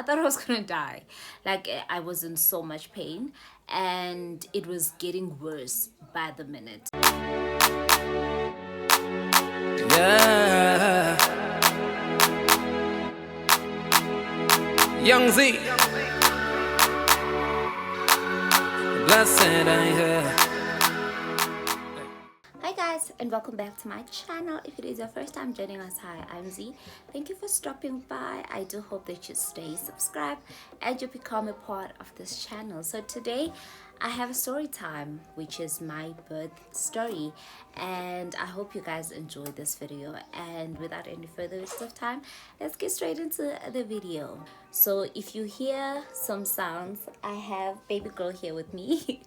I thought I was gonna die. Like I was in so much pain, and it was getting worse by the minute. Yeah, Young Zeey, blessed I hear. Hi guys, and welcome back to my channel. If it is your first time joining us, hi, I'm Z. Thank you for stopping by. I do hope that you stay subscribed and you become a part of this channel. So today I have a story time, which is my birth story, and I hope you guys enjoy this video. And without any further waste of time, let's get straight into the video. So if you hear some sounds, I have baby girl here with me.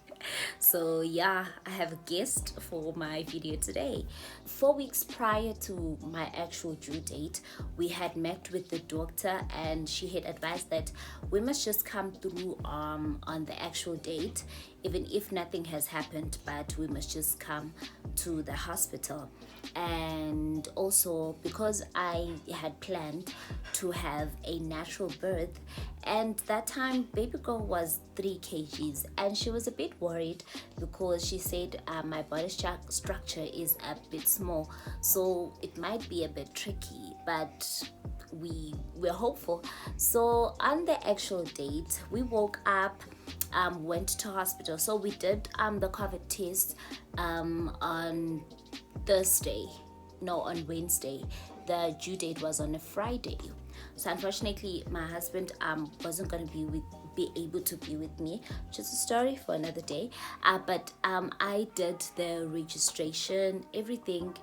So yeah, I have a guest for my video today. 4 weeks prior to my actual due date, we had met with the doctor, and she had advised that we must just come through on the actual date, even if nothing has happened, but we must just come to the hospital. And also because I had planned to have a natural birth, and that time baby girl was 3 kgs, and she was a bit worried because she said my body structure is a bit small, so it might be a bit tricky, but we were hopeful. So on the actual date, we woke up, went to hospital. So we did the COVID test on Thursday, no, on Wednesday. The due date was on a Friday. So unfortunately my husband wasn't going to be able to be with me, which is a story for another day. But I did the registration, everything,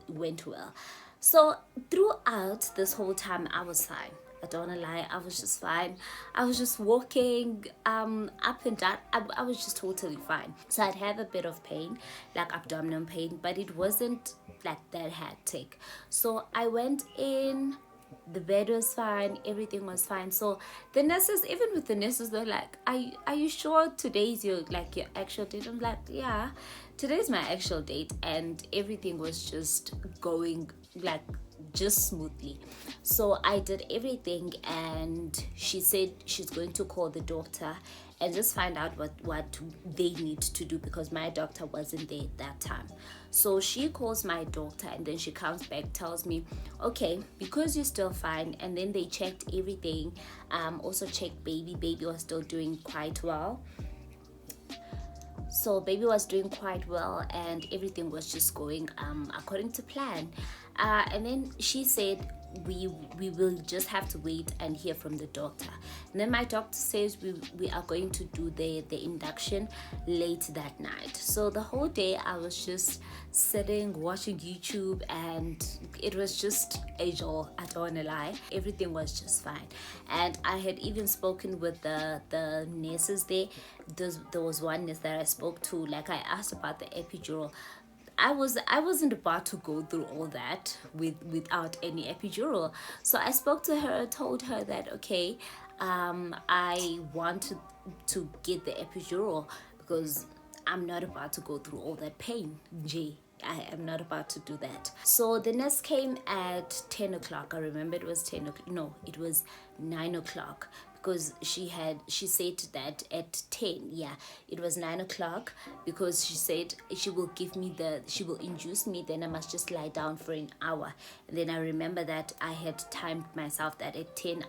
went well. So throughout this whole time I was fine. I don't wanna lie, I was just fine. I was just walking up and down. I was just totally fine. So I'd have a bit of pain, like abdominal pain, but it wasn't like that hectic. So I went in, the bed was fine, everything was fine. So the nurses, even with the nurses, they're like, are you sure today's your actual date? I'm like, yeah, today's my actual date. And everything was just going like just smoothly. So I did everything, and she said she's going to call the doctor and just find out what they need to do, because my doctor wasn't there at that time. So she calls my doctor, and then she comes back, tells me, okay, because you're still fine. And then they checked everything, also checked baby was still doing quite well. So baby was doing quite well, and everything was just going according to plan. And then she said we will just have to wait and hear from the doctor. And then my doctor says we are going to do the induction late that night. So the whole day I was just sitting watching YouTube, and it was just a joy. I don't wanna lie, everything was just fine. And I had even spoken with the nurses there. There was one nurse that I spoke to, like I asked about the epidural. I wasn't about to go through all that without any epidural. So I spoke to her, told her that okay, I want to get the epidural because I'm not about to go through all that pain. I am not about to do that. So the nurse came at 10 o'clock. I remember it was 10 o'clock. No, it was 9 o'clock, because she said that at 10, yeah, it was 9 o'clock, because she said she will induce me, then I must just lie down for an hour. And then I remember that I had timed myself that at 10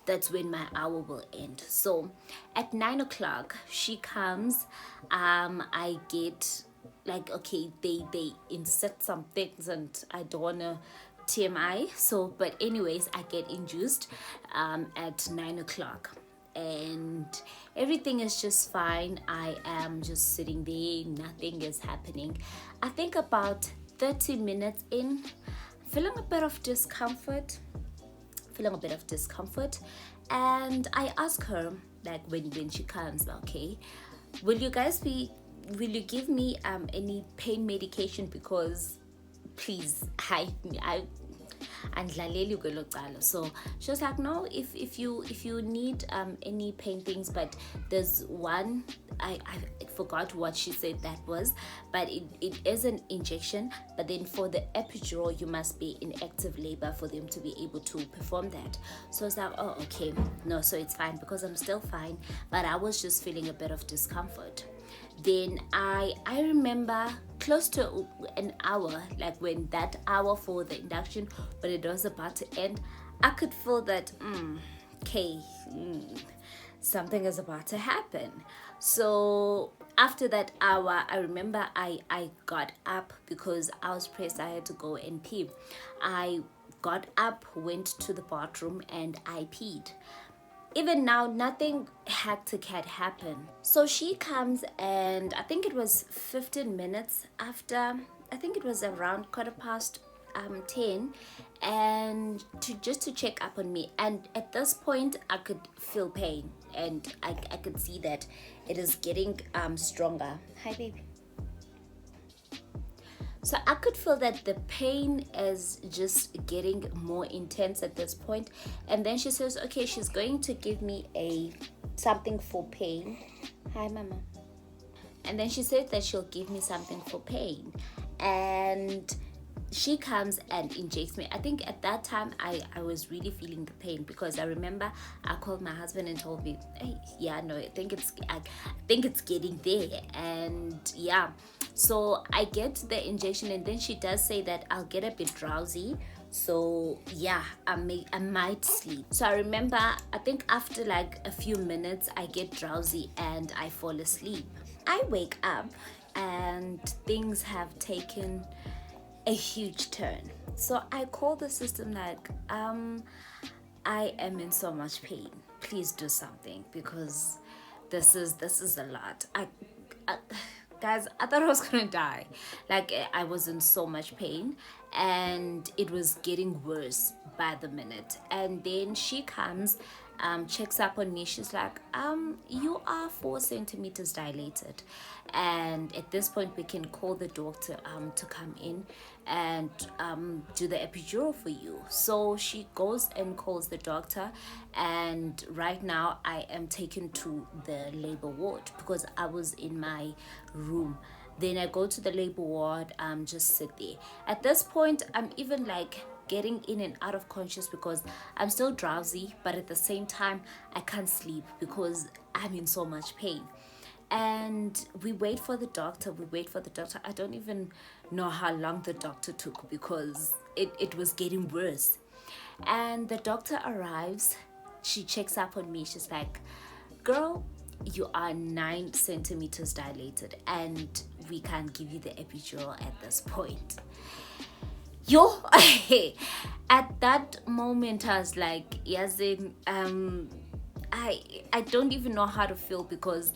that's when my hour will end. So at 9 o'clock she comes. I get like, okay, they insert some things, and I don't wanna TMI. So but anyways, I get induced at 9 o'clock, and everything is just fine. I am just sitting there, nothing is happening. I think about 30 minutes in, feeling a bit of discomfort, and I ask her, like, when she comes, okay, will you give me any pain medication, because please, andlaleli kwelo cala. So she was like, no, if you need any pain things, but there's one, I forgot what she said that was, but it is an injection, but then for the epidural you must be in active labor for them to be able to perform that. So I was like, oh, okay, no, so it's fine, because I'm still fine, but I was just feeling a bit of discomfort. Then I remember close to an hour, like when that hour for the induction, but it was about to end, I could feel that something is about to happen. So after that hour, I remember I got up because I was pressed. I had to go and pee. I got up, went to the bathroom, and I peed. Even now, nothing hectic had happened. So she comes, and I think it was 15 minutes after, I think it was around 10, and to check up on me. And at this point, I could feel pain, and I could see that it is getting stronger. Hi, baby. So I could feel that the pain is just getting more intense at this point. And then she says, okay, she's going to give me something for pain. Hi, mama. And then she said that she'll give me something for pain. And she comes and injects me. I think at that time I was really feeling the pain, because I remember I called my husband and told me, hey, yeah, no, I think it's getting there. And yeah, so I get the injection, and then she does say that I'll get a bit drowsy. So yeah, I might sleep. So I remember, I think after like a few minutes, I get drowsy and I fall asleep. I wake up and things have taken a huge turn. So I call the system like, I am in so much pain. Please do something, because this is a lot. Guys, I thought I was gonna die. Like, I was in so much pain, and it was getting worse by the minute. And then she comes, checks up on me. She's like, you are 4 centimeters dilated, and at this point we can call the doctor to come in and do the epidural for you. So she goes and calls the doctor, and right now I am taken to the labor ward because I was in my room. Then I go to the labor ward, just sit there. At this point, I'm even like getting in and out of conscious because I'm still drowsy, but at the same time I can't sleep because I'm in so much pain. And we wait for the doctor. I don't even know how long the doctor took because it was getting worse. And the doctor arrives. She checks up on me. She's like, girl, you are 9 centimeters dilated and we can't give you the epidural at this point. Yo, at that moment I was like, Yazin, I don't even know how to feel, because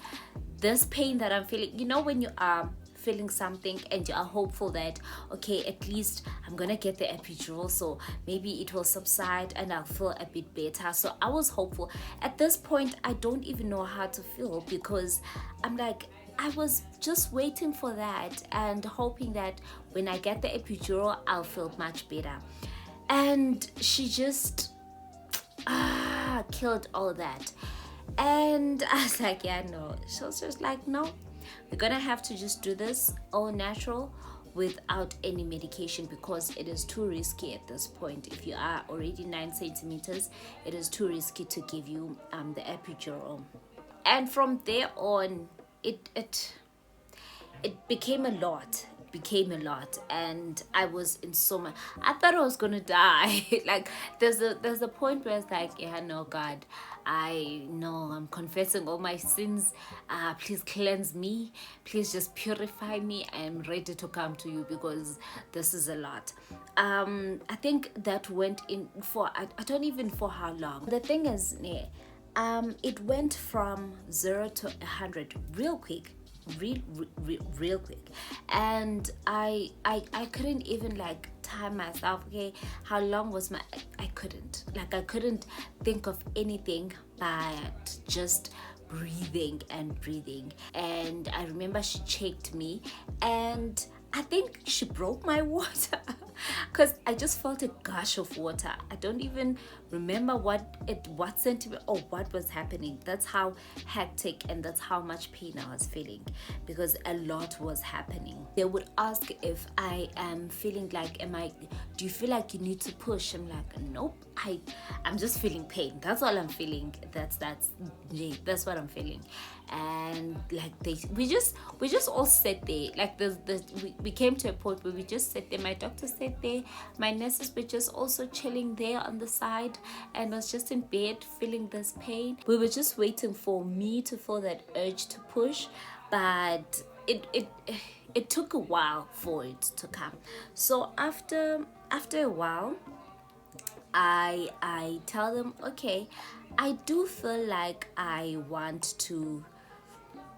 this pain that I'm feeling, you know, when you are feeling something and you are hopeful that, okay, at least I'm gonna get the epidural, so maybe it will subside and I'll feel a bit better. So I was hopeful. At this point, I don't even know how to feel, because I'm like, I was just waiting for that and hoping that when I get the epidural, I'll feel much better. And she just killed all that. And I was like, yeah, no. She was just like, no, we're gonna have to just do this all natural without any medication, because it is too risky at this point. If you are already 9 centimeters, it is too risky to give you the epidural. And from there on, it became a lot. And I was in so much, I thought I was gonna die. Like, there's a point where it's like, yeah, no, God, I know I'm confessing all my sins. Please cleanse me, please just purify me. I am ready to come to you, because this is a lot. I think that went in for, I don't even for how long. The thing is, it went from 0 to 100 real quick. Real quick. And I couldn't even like time myself. Okay, how long was my, I couldn't think of anything but just breathing. And I remember she checked me, and I think she broke my water because I just felt a gush of water. I don't even remember what centimeter or what was happening. That's how hectic and that's how much pain I was feeling, because a lot was happening. They would ask if I am feeling like, do you feel like you need to push? I'm like, nope, I'm just feeling pain. That's all I'm feeling. That's what I'm feeling. And like we just all sat there. Like we came to a point where we just sat there. My doctor sat there, my nurses were just also chilling there on the side, and I was just in bed feeling this pain. We were just waiting for me to feel that urge to push, but it took a while for it to come. So after a while, I tell them, okay, I do feel like I want to,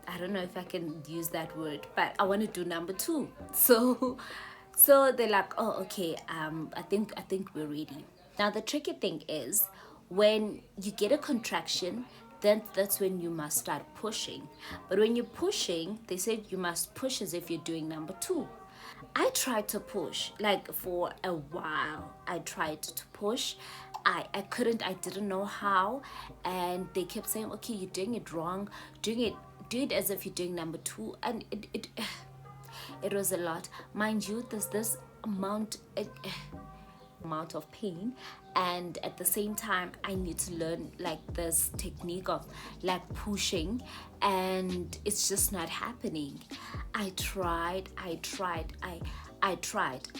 I don't know if I can use that word, but I want to do number 2. So they're like, oh, okay, I think we're ready. Now the tricky thing is, when you get a contraction, then that's when you must start pushing. But when you're pushing, they said you must push as if you're doing number 2. I tried to push, like for a while. I tried to push. I couldn't, I didn't know how. And they kept saying, okay, you're doing it wrong. Do it as if you're doing number 2. And it was a lot. Mind you, there's this amount of pain, and at the same time I need to learn like this technique of like pushing, and it's just not happening. I tried.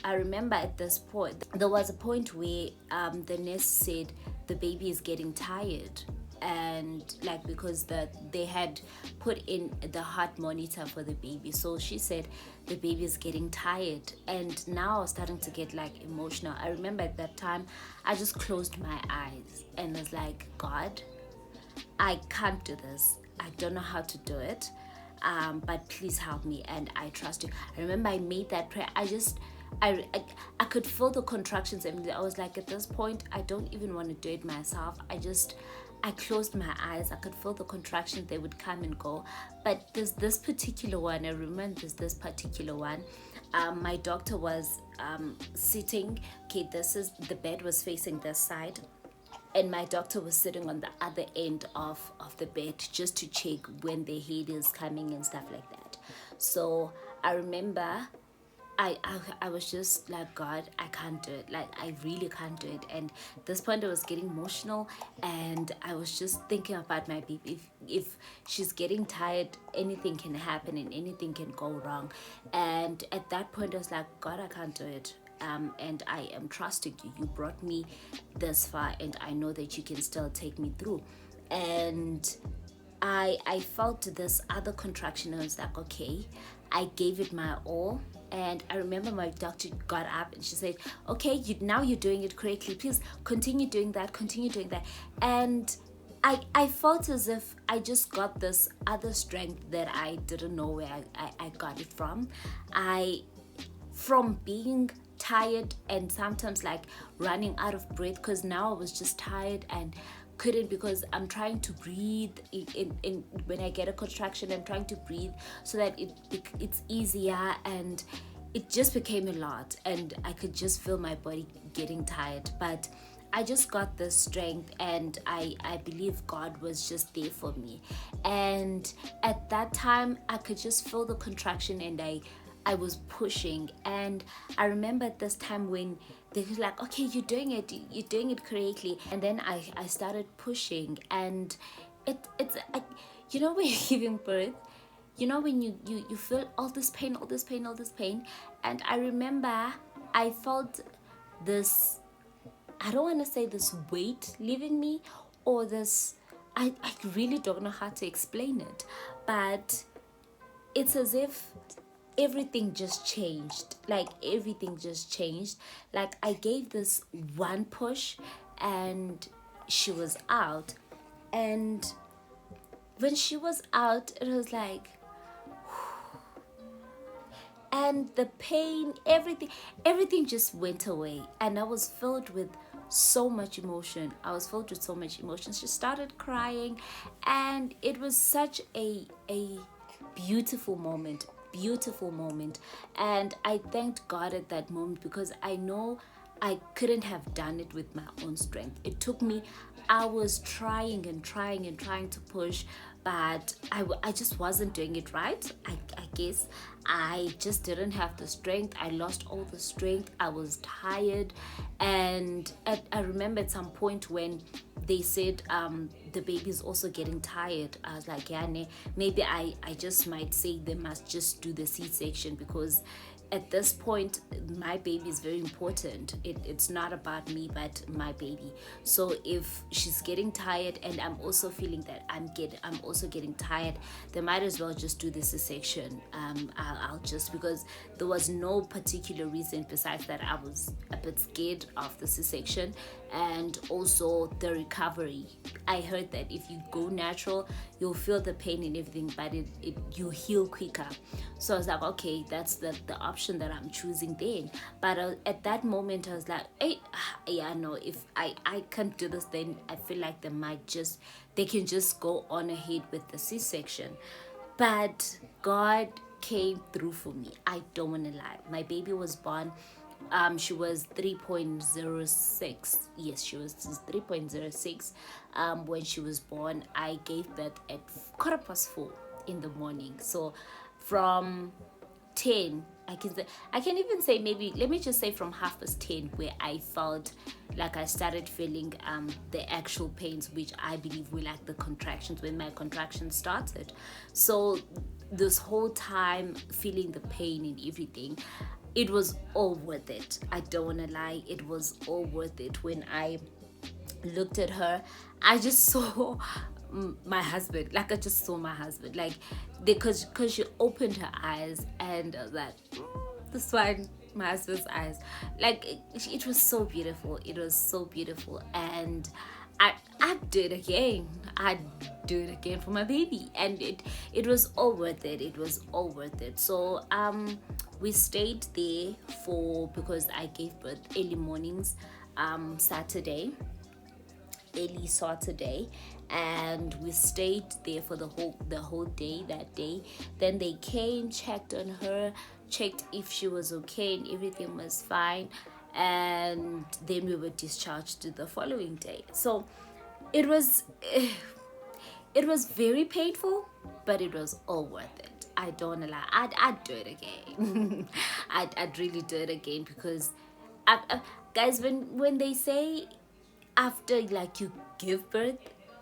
I remember at this point there was a point where the nurse said the baby is getting tired, and like because they had put in the heart monitor for the baby, so she said the baby is getting tired. And now I was starting to get like emotional. I remember at that time I just closed my eyes and was like, God, I can't do this. I don't know how to do it, but please help me, and I trust you. I remember I made that prayer. I could feel the contractions, and I was like, at this point I don't even want to do it myself. I closed my eyes. I could feel the contractions. They would come and go. But there's this particular one. I remember this particular one. My doctor was sitting. Okay, the bed was facing this side, and my doctor was sitting on the other end of the bed just to check when the head is coming and stuff like that. So I remember I was just like, God, I can't do it. Like, I really can't do it. And at this point I was getting emotional, and I was just thinking about my baby. If she's getting tired, anything can happen and anything can go wrong. And at that point I was like, God, I can't do it. And I am trusting you. You brought me this far, and I know that you can still take me through. And I felt this other contraction. I was like, okay, I gave it my all. And I remember my doctor got up and she said, okay, now you're doing it correctly. Please continue doing that. And I felt as if I just got this other strength that I didn't know where I got it from. From being tired and sometimes like running out of breath, because now I was just tired and couldn't, because I'm trying to breathe in when I get a contraction. I'm trying to breathe so that it's easier, and it just became a lot, and I could just feel my body getting tired. But I just got this strength, and I believe God was just there for me. And at that time I could just feel the contraction, and I was pushing. And I remember at this time when they were like, okay, you're doing it correctly. And then I started pushing, and it's when you're giving birth, when you feel all this pain. And I remember I felt this, I don't want to say this weight leaving me, or this, I really don't know how to explain it, but it's as if everything just changed. Like I gave this one push, and she was out. And when she was out, it was like, and the pain, everything just went away, and I was filled with so much emotion. She started crying, and it was such a beautiful moment. beautiful moment. And I thanked God at that moment, because I know I couldn't have done it with my own strength. It took me hours trying and trying and trying to push, but I just wasn't doing it right. I guess I just didn't have the strength. I lost all the strength. I was tired. And I remember at some point when they said the baby's also getting tired, I was like, yeah, maybe I just might say they must just do the C-section, because at this point my baby is very important. It's not about me but my baby. So if she's getting tired and I'm also feeling that I'm also getting tired, they might as well just do the C-section. I'll just, because there was no particular reason besides that I was a bit scared of the C-section, and also the recovery. I heard that if you go natural, you'll feel the pain and everything, but you heal quicker. So I was like, okay, that's the option that I'm choosing then. But at that moment I was like, hey, yeah, no, if I can't do this, then I feel like they can just go on ahead with the C-section. But God came through for me. I don't want to lie. My baby was born, she was 3.06. Yes, she was 3.06 when she was born. I gave birth at 4:15 in the morning. So from 10, I can even say, maybe let me just say from 10:30, where I felt like I started feeling the actual pains, which I believe were like the contractions, when my contractions started. So this whole time feeling the pain and everything, it was all worth it. I don't want to lie, it was all worth it. When I looked at her, I just saw my husband. Like, I just saw my husband, like, because she opened her eyes, and I was like, this one, my husband's eyes. Like, it was so beautiful. It was so beautiful. And I'd do it again. I'd do it again for my baby. And it was all worth it. It was all worth it. So we stayed there because I gave birth early mornings, early Saturday, and we stayed there for the whole day that day. Then they came, checked on her, checked if she was okay and everything was fine, and then we were discharged the following day. So it was very painful, but it was all worth it. I don't lie, I'd do it again. I'd really do it again, because guys, when they say after, like, you give birth,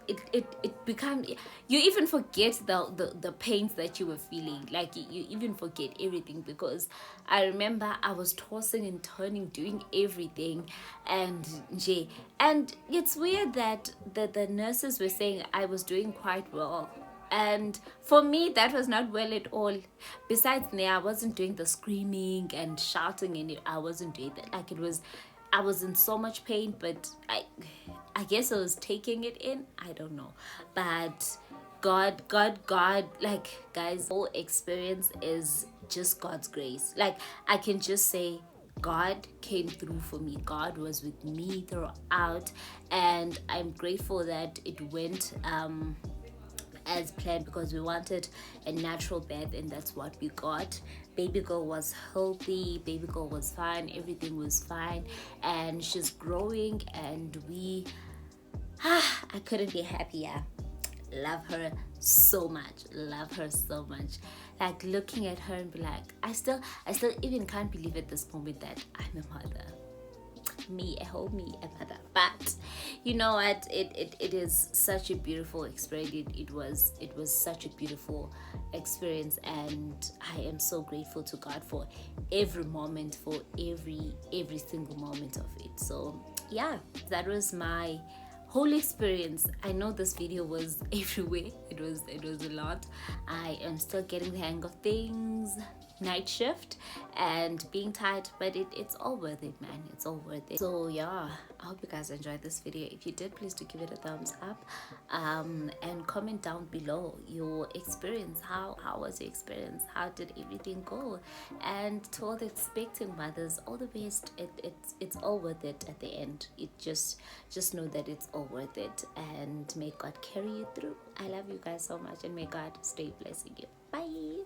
it becomes, you even forget the pains that you were feeling. Like, you even forget everything, because I remember I was tossing and turning, doing everything, and it's weird that the nurses were saying I was doing quite well, and for me that was not well at all. Besides, I wasn't doing the screaming and shouting, and I wasn't doing that. Like, I was in so much pain, but I guess I was taking it in. I don't know. But God, like, guys, whole experience is just God's grace. Like, I can just say God came through for me. God was with me throughout, and I'm grateful that it went as planned, because we wanted a natural birth, and that's what we got. Baby girl was healthy, baby girl was fine, everything was fine, and she's growing, and I couldn't be happier. Love her so much, like, looking at her and be like, I still even can't believe at this moment that I'm a mother. Me, a whole me, a mother. But you know what, it is such a beautiful experience. It was such a beautiful experience, and I am so grateful to God for every moment, for every single moment of it. So yeah, that was my whole experience. I know this video was everywhere. It was a lot. I am still getting the hang of things, night shift and being tired, but it's all worth it, man. It's all worth it. So yeah, I hope you guys enjoyed this video. If you did, please do give it a thumbs up, and comment down below your experience. How was your experience? How did everything go? And to all the expecting mothers, all the best. It's all worth it at the end. It just know that it's all worth it, and may God carry you through. I love you guys so much, and may God stay blessing you. Bye.